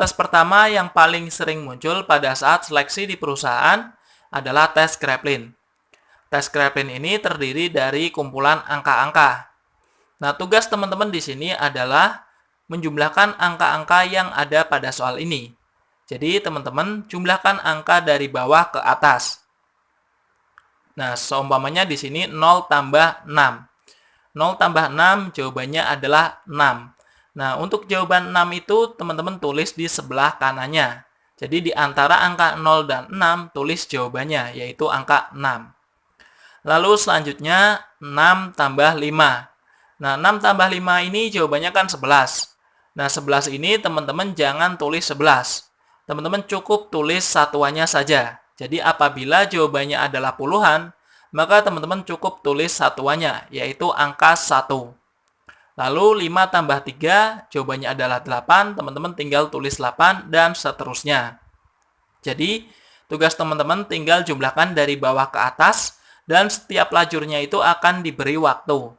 Tes pertama yang paling sering muncul pada saat seleksi di perusahaan adalah tes Kraepelin. Tes Kraepelin ini terdiri dari kumpulan angka-angka. Nah, tugas teman-teman di sini adalah menjumlahkan angka-angka yang ada pada soal ini. Jadi, teman-teman jumlahkan angka dari bawah ke atas. Nah, seumpamanya di sini 0 tambah 6. 0 tambah 6 jawabannya adalah 6. Nah, untuk jawaban 6 itu teman-teman tulis di sebelah kanannya. Jadi di antara angka 0 dan 6 tulis jawabannya, yaitu angka 6. Lalu selanjutnya 6 tambah 5. Nah, 6 tambah 5 ini jawabannya kan 11. Nah, 11 ini teman-teman jangan tulis 11. Teman-teman cukup tulis satuannya saja. Jadi apabila jawabannya adalah puluhan, maka teman-teman cukup tulis satuannya, yaitu angka 1. Lalu 5 tambah 3, jawabannya adalah 8, teman-teman tinggal tulis 8, dan seterusnya. Jadi, tugas teman-teman tinggal jumlahkan dari bawah ke atas, dan setiap lajurnya itu akan diberi waktu.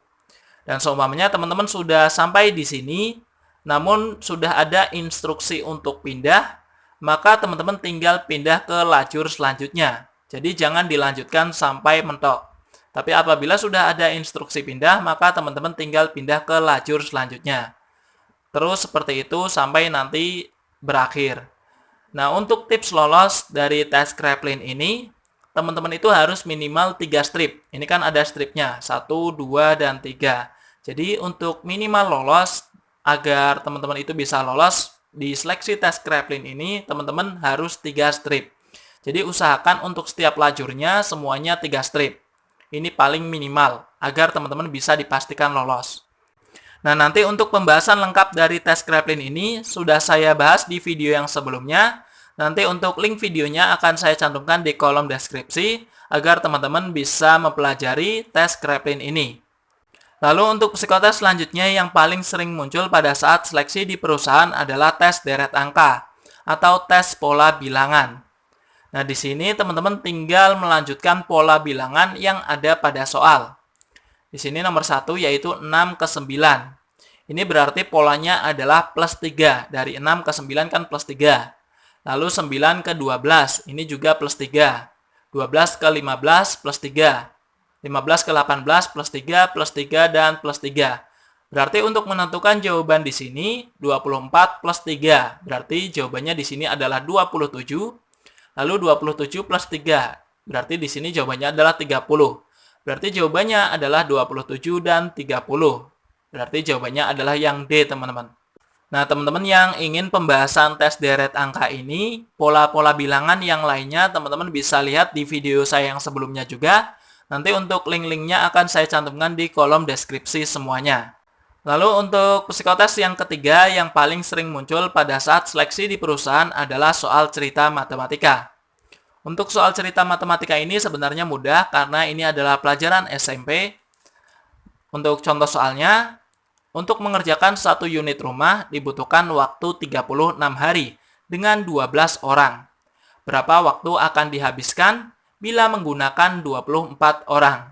Dan seumpamanya teman-teman sudah sampai di sini, namun sudah ada instruksi untuk pindah, maka teman-teman tinggal pindah ke lajur selanjutnya. Jadi, jangan dilanjutkan sampai mentok. Tapi apabila sudah ada instruksi pindah, maka teman-teman tinggal pindah ke lajur selanjutnya. Terus seperti itu sampai nanti berakhir. Nah, untuk tips lolos dari tes Kraepelin ini, teman-teman itu harus minimal 3 strip. Ini kan ada stripnya, 1, 2, dan 3. Jadi untuk minimal lolos, agar teman-teman itu bisa lolos di seleksi tes Kraepelin ini, teman-teman harus 3 strip. Jadi usahakan untuk setiap lajurnya semuanya 3 strip. Ini paling minimal, agar teman-teman bisa dipastikan lolos. Nah, nanti untuk pembahasan lengkap dari tes Kraepelin ini, sudah saya bahas di video yang sebelumnya. Nanti untuk link videonya akan saya cantumkan di kolom deskripsi, agar teman-teman bisa mempelajari tes Kraepelin ini. Lalu untuk psikotes selanjutnya yang paling sering muncul pada saat seleksi di perusahaan adalah tes deret angka, atau tes pola bilangan. Nah, di sini teman-teman tinggal melanjutkan pola bilangan yang ada pada soal. Di sini nomor 1 yaitu 6 ke 9. Ini berarti polanya adalah plus 3. Dari 6 ke 9 kan plus 3. Lalu 9 ke 12. Ini juga plus 3. 12 ke 15 plus 3. 15 ke 18 plus 3, plus 3, dan plus 3. Berarti untuk menentukan jawaban di sini 24 plus 3. Berarti jawabannya di sini adalah 27. Lalu 27 plus 3. Berarti di sini jawabannya adalah 30. Berarti jawabannya adalah 27 dan 30. Berarti jawabannya adalah yang D, teman-teman. Nah, teman-teman yang ingin pembahasan tes deret angka ini, pola-pola bilangan yang lainnya, teman-teman bisa lihat di video saya yang sebelumnya juga. Nanti untuk link-linknya akan saya cantumkan di kolom deskripsi semuanya. Lalu untuk psikotes yang ketiga yang paling sering muncul pada saat seleksi di perusahaan adalah soal cerita matematika. Untuk soal cerita matematika ini sebenarnya mudah karena ini adalah pelajaran SMP. Untuk contoh soalnya, untuk mengerjakan satu unit rumah dibutuhkan waktu 36 hari dengan 12 orang. Berapa waktu akan dihabiskan bila menggunakan 24 orang?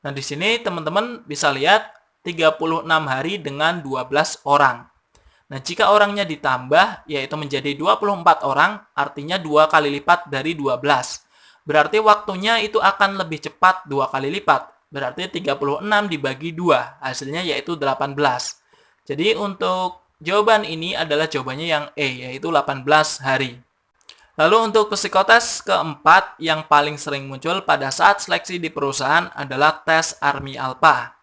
Nah, di sini teman-teman bisa lihat 36 hari dengan 12 orang. Nah, jika orangnya ditambah, yaitu menjadi 24 orang, artinya 2 kali lipat dari 12. Berarti waktunya itu akan lebih cepat 2 kali lipat. Berarti 36 dibagi 2, hasilnya yaitu 18. Jadi untuk jawaban ini adalah jawabannya yang E, yaitu 18 hari. Lalu untuk psikotes keempat yang paling sering muncul pada saat seleksi di perusahaan adalah tes Army Alpha.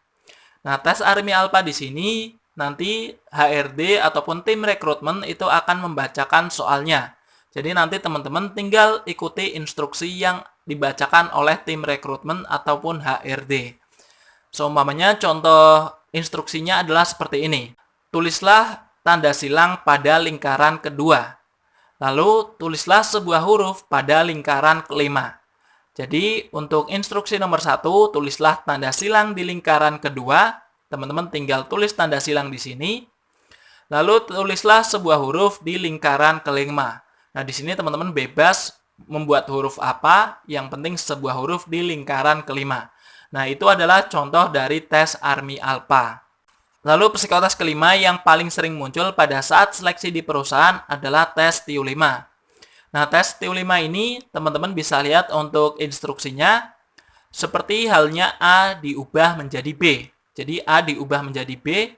Nah, tes Army Alpha di sini nanti HRD ataupun tim rekrutmen itu akan membacakan soalnya. Jadi nanti teman-teman tinggal ikuti instruksi yang dibacakan oleh tim rekrutmen ataupun HRD. Seumpamanya contoh instruksinya adalah seperti ini. Tulislah tanda silang pada lingkaran kedua. Lalu tulislah sebuah huruf pada lingkaran kelima. Jadi untuk instruksi nomor 1, tulislah tanda silang di lingkaran kedua. Teman-teman tinggal tulis tanda silang di sini. Lalu tulislah sebuah huruf di lingkaran kelima. Nah, di sini teman-teman bebas membuat huruf apa, yang penting sebuah huruf di lingkaran kelima. Nah, itu adalah contoh dari tes Army Alpha. Lalu psikotes kelima yang paling sering muncul pada saat seleksi di perusahaan adalah tes TU5. Nah, tes TU5 ini teman-teman bisa lihat untuk instruksinya seperti halnya A diubah menjadi B. Jadi A diubah menjadi B,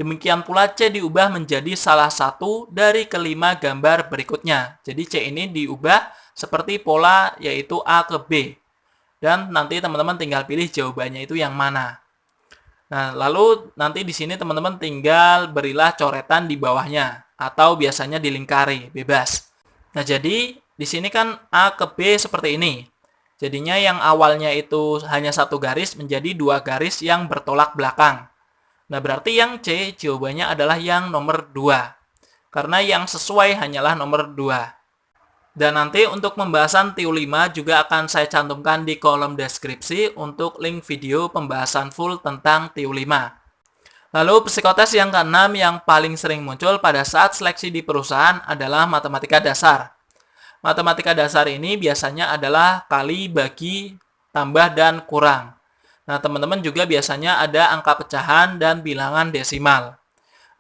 demikian pula C diubah menjadi salah satu dari kelima gambar berikutnya. Jadi C ini diubah seperti pola yaitu A ke B. Dan nanti teman-teman tinggal pilih jawabannya itu yang mana. Nah, lalu nanti di sini teman-teman tinggal berilah coretan di bawahnya atau biasanya dilingkari, bebas. Nah, jadi di sini kan A ke B seperti ini. Jadinya yang awalnya itu hanya satu garis menjadi dua garis yang bertolak belakang. Nah, berarti yang C jawabannya adalah yang nomor 2. Karena yang sesuai hanyalah nomor 2. Dan nanti untuk pembahasan TU5 juga akan saya cantumkan di kolom deskripsi untuk link video pembahasan full tentang TU5. Lalu psikotes yang keenam yang paling sering muncul pada saat seleksi di perusahaan adalah matematika dasar. Matematika dasar ini biasanya adalah kali, bagi, tambah, dan kurang. Nah, teman-teman juga biasanya ada angka pecahan dan bilangan desimal.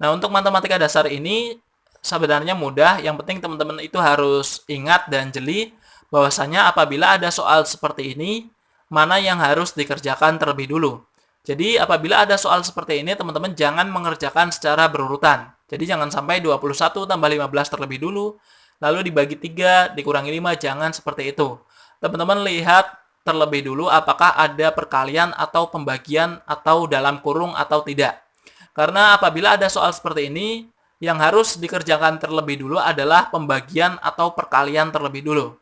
Nah, untuk matematika dasar ini sebenarnya mudah, yang penting teman-teman itu harus ingat dan jeli bahwasanya apabila ada soal seperti ini, mana yang harus dikerjakan terlebih dulu. Jadi apabila ada soal seperti ini, teman-teman jangan mengerjakan secara berurutan. Jadi jangan sampai 21 tambah 15 terlebih dulu, lalu dibagi 3, dikurangi 5, jangan seperti itu. Teman-teman lihat terlebih dulu apakah ada perkalian atau pembagian atau dalam kurung atau tidak. Karena apabila ada soal seperti ini, yang harus dikerjakan terlebih dulu adalah pembagian atau perkalian terlebih dulu.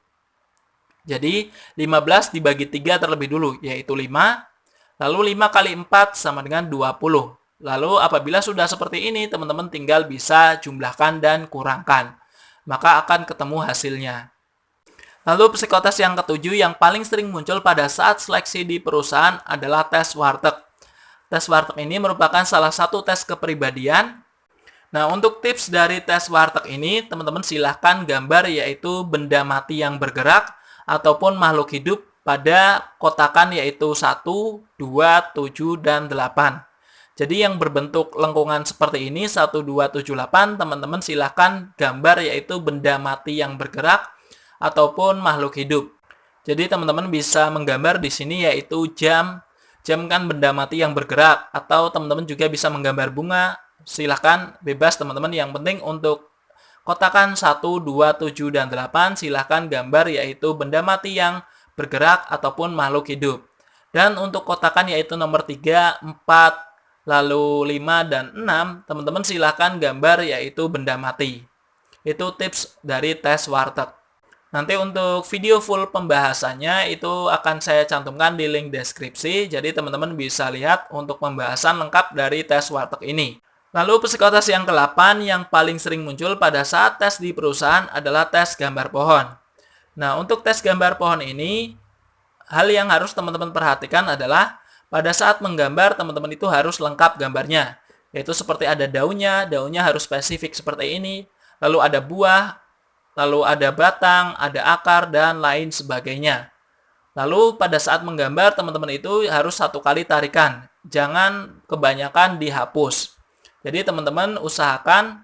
Jadi 15 dibagi 3 terlebih dulu, yaitu 5. Lalu 5 kali 4 sama dengan 20. Lalu apabila sudah seperti ini, teman-teman tinggal bisa jumlahkan dan kurangkan. Maka akan ketemu hasilnya. Lalu psikotes yang ketujuh yang paling sering muncul pada saat seleksi di perusahaan adalah tes warteg. Tes warteg ini merupakan salah satu tes kepribadian. Nah, untuk tips dari tes warteg ini, teman-teman silahkan gambar yaitu benda mati yang bergerak ataupun makhluk hidup pada kotakan yaitu 1, 2, 7, dan 8. Jadi yang berbentuk lengkungan seperti ini, 1, 2, 7, 8, teman-teman silahkan gambar yaitu benda mati yang bergerak ataupun makhluk hidup. Jadi teman-teman bisa menggambar di sini yaitu jam. Jam kan benda mati yang bergerak, atau teman-teman juga bisa menggambar bunga. Silahkan bebas teman-teman, yang penting untuk kotakan 1, 2, 7, dan 8 silahkan gambar yaitu benda mati yang bergerak ataupun makhluk hidup. Dan untuk kotakan yaitu nomor 3, 4, lalu 5, dan 6 teman-teman silahkan gambar yaitu benda mati. Itu tips dari tes warteg. Nanti untuk video full pembahasannya itu akan saya cantumkan di link deskripsi, jadi teman-teman bisa lihat untuk pembahasan lengkap dari tes warteg ini. Lalu psikotes yang ke-8 yang paling sering muncul pada saat tes di perusahaan adalah tes gambar pohon. Nah, untuk tes gambar pohon ini, hal yang harus teman-teman perhatikan adalah pada saat menggambar, teman-teman itu harus lengkap gambarnya. Yaitu seperti ada daunnya harus spesifik seperti ini, lalu ada buah, lalu ada batang, ada akar, dan lain sebagainya. Lalu pada saat menggambar, teman-teman itu harus satu kali tarikan, jangan kebanyakan dihapus. Jadi teman-teman usahakan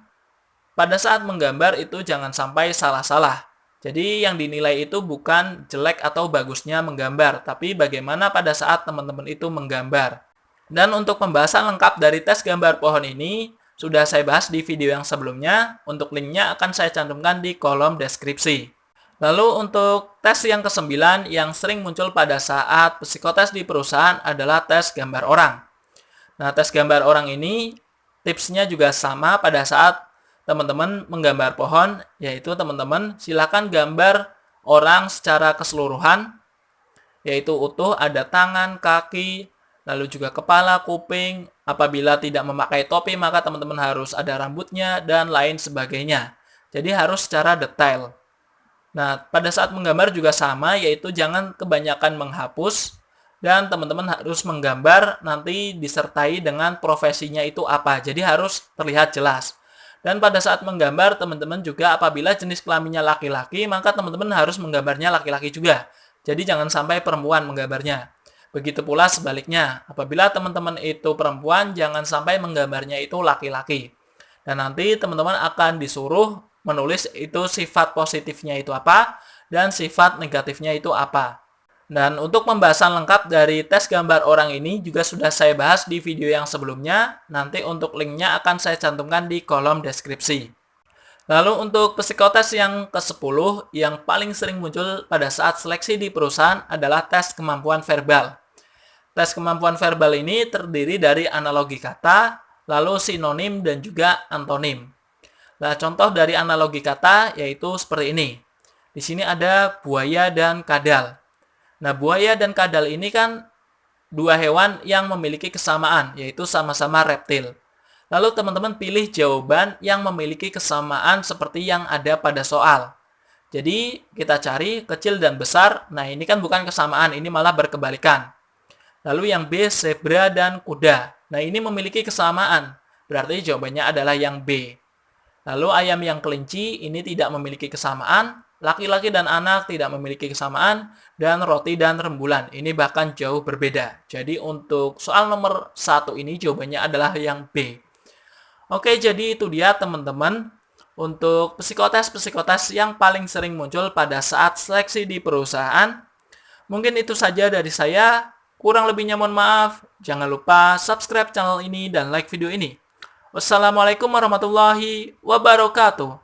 pada saat menggambar itu jangan sampai salah-salah. Jadi yang dinilai itu bukan jelek atau bagusnya menggambar, tapi bagaimana pada saat teman-teman itu menggambar. Dan untuk pembahasan lengkap dari tes gambar pohon ini, sudah saya bahas di video yang sebelumnya. Untuk linknya akan saya cantumkan di kolom deskripsi. Lalu untuk tes yang ke-9 yang sering muncul pada saat psikotes di perusahaan adalah tes gambar orang. Nah, tes gambar orang ini tipsnya juga sama pada saat teman-teman menggambar pohon, yaitu teman-teman silakan gambar orang secara keseluruhan, yaitu utuh, ada tangan, kaki, lalu juga kepala, kuping. Apabila tidak memakai topi, maka teman-teman harus ada rambutnya, dan lain sebagainya. Jadi harus secara detail. Nah, pada saat menggambar juga sama, yaitu jangan kebanyakan menghapus, dan teman-teman harus menggambar nanti disertai dengan profesinya itu apa. Jadi harus terlihat jelas. Dan pada saat menggambar, teman-teman juga apabila jenis kelaminnya laki-laki, maka teman-teman harus menggambarnya laki-laki juga. Jadi jangan sampai perempuan menggambarnya. Begitu pula sebaliknya, apabila teman-teman itu perempuan, jangan sampai menggambarnya itu laki-laki. Dan nanti teman-teman akan disuruh menulis itu sifat positifnya itu apa, dan sifat negatifnya itu apa. Dan untuk pembahasan lengkap dari tes gambar orang ini juga sudah saya bahas di video yang sebelumnya. Nanti untuk linknya akan saya cantumkan di kolom deskripsi. Lalu untuk psikotes yang ke-10 yang paling sering muncul pada saat seleksi di perusahaan adalah tes kemampuan verbal. Tes kemampuan verbal ini terdiri dari analogi kata, lalu sinonim dan juga antonim. Nah, contoh dari analogi kata yaitu seperti ini. Di sini ada buaya dan kadal. Nah, buaya dan kadal ini kan dua hewan yang memiliki kesamaan, yaitu sama-sama reptil. Lalu teman-teman pilih jawaban yang memiliki kesamaan seperti yang ada pada soal. Jadi, kita cari kecil dan besar. Nah, ini kan bukan kesamaan, ini malah berkebalikan. Lalu yang B, zebra dan kuda. Nah, ini memiliki kesamaan. Berarti jawabannya adalah yang B. Lalu ayam yang kelinci ini tidak memiliki kesamaan. Laki-laki dan anak tidak memiliki kesamaan, dan roti dan rembulan ini bahkan jauh berbeda. Jadi untuk soal nomor 1 ini jawabannya adalah yang B. Oke, jadi itu dia teman-teman untuk psikotes-psikotes yang paling sering muncul pada saat seleksi di perusahaan. Mungkin itu saja dari saya. Kurang lebihnya mohon maaf. Jangan lupa subscribe channel ini dan like video ini. Wassalamualaikum warahmatullahi wabarakatuh.